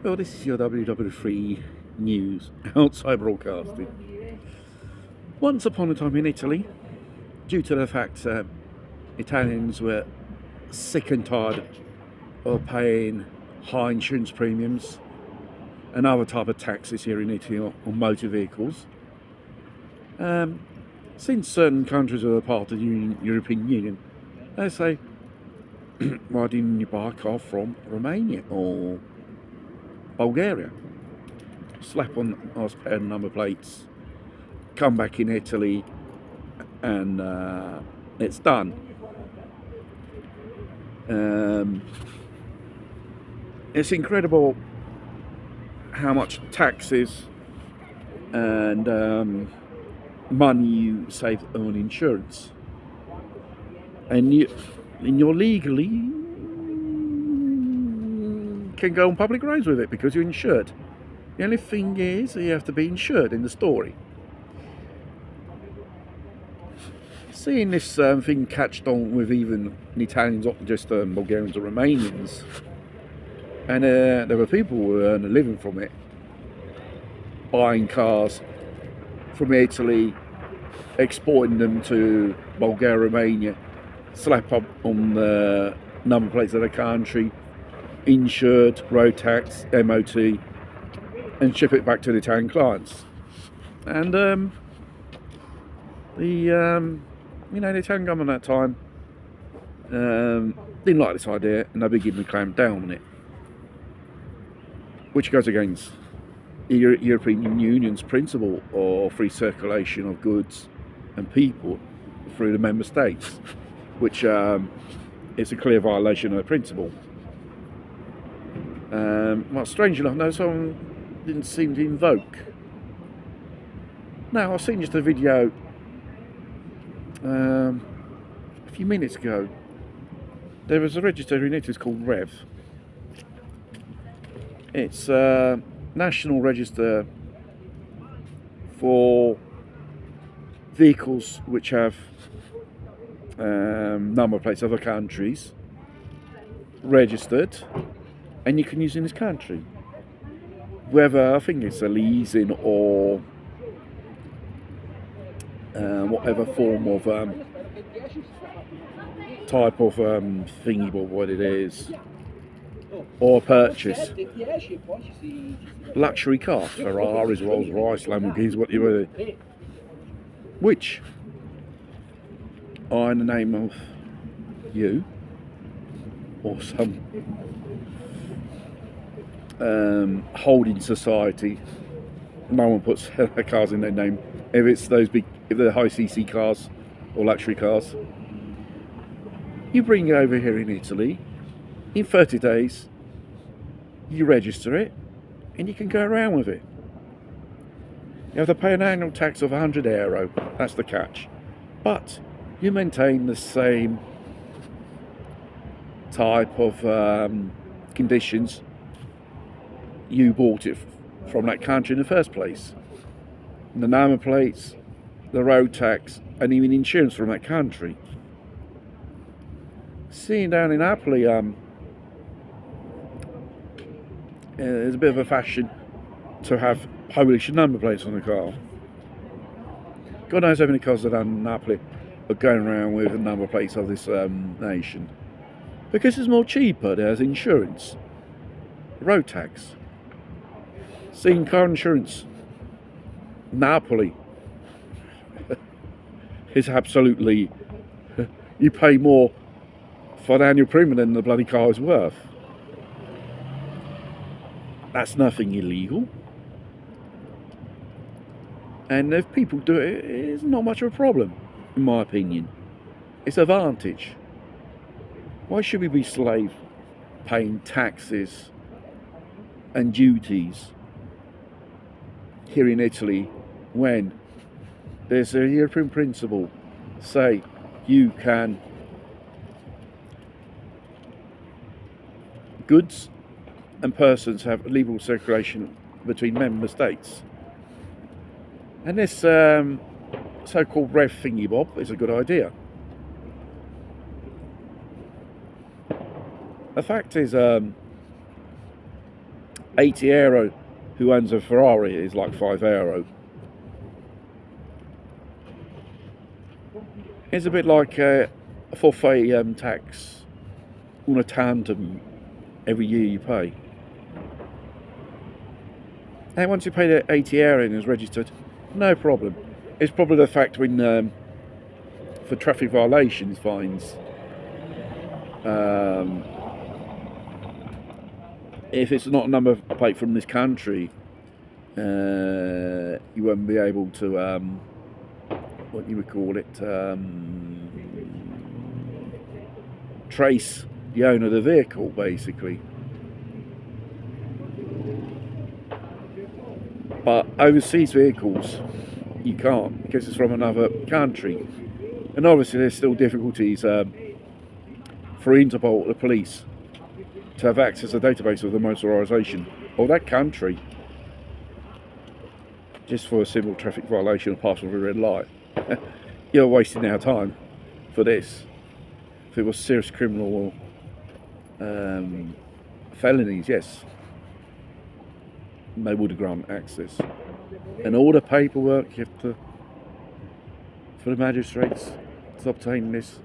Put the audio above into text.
Well, this is your WW3 News outside broadcasting. Once upon a time in Italy, due to the fact that Italians were sick and tired of paying high insurance premiums and other type of taxes here in Italy on motor vehicles, since certain countries are a part of the European Union, they say, why didn't you buy a car from Romania or Bulgaria? Slap on those pair of number plates, come back in Italy, and it's done. It's incredible how much taxes and money you save on insurance, and you're legally can go on public roads with it because you're insured. The only thing is you have to be insured in the story. Seeing this thing catched on with even Italians, not just Bulgarians or Romanians, and there were people who earn a living from it, buying cars from Italy, exporting them to Bulgaria, Romania, slap up on the number plates of the country, insured, road tax, MOT, and ship it back to the Italian clients. And the Italian government at that time didn't like this idea, and they began to clamp down on it, which goes against the European Union's principle of free circulation of goods and people through the member states, which is a clear violation of the principle. Well, strangely enough, no, someone didn't seem to invoke. Now, I've seen just a video a few minutes ago. There was a register in Italy called Reve. It's a national register for vehicles which have number plates of other countries registered, and you can use in this country. Whether, I think it's a leasing or whatever form of type of thingy, but what it is, or purchase. Luxury cars, Ferraris, Rolls Royce, Lamborghinis, what you were, which are in the name of you or some holding society. No one puts their cars in their name. If it's those big, if they're high CC cars or luxury cars, you bring it over here in Italy. In 30 days, you register it, and you can go around with it. You have to pay an annual tax of €100. That's the catch. But you maintain the same type of conditions you bought it from that country in the first place. The number plates, the road tax, and even insurance from that country. Seeing down in Napoli, there's a bit of a fashion to have Polish number plates on the car. God knows how many cars that are in Napoli are going around with the number plates of this nation. Because it's more cheaper, there's insurance, road tax. Seeing car insurance, Napoli is absolutely, you pay more for the annual premium than the bloody car is worth. That's nothing illegal. And if people do it, it's not much of a problem, in my opinion. It's an advantage. Why should we be slave paying taxes and duties here in Italy when there's a European principle say you can, goods and persons have legal circulation between member states, and this so-called Rev thingy bob is a good idea. The fact is, €80 who owns a Ferrari is like €5. It's a bit like a forfait tax on a tandem every year you pay. And once you pay the €80 and it's registered, no problem. It's probably the fact when for traffic violations fines, if it's not a number plate from this country, you won't be able to what you would call it, trace the owner of the vehicle, basically. But overseas vehicles, you can't, because it's from another country. And obviously there's still difficulties for Interpol, the police, to have access to the database of the motorisation of that country, just for a simple traffic violation of passing through a red light. You're wasting our time for this. If it was serious criminal felonies, yes, they would have granted access. And all the paperwork you have to, for the magistrates to obtain this.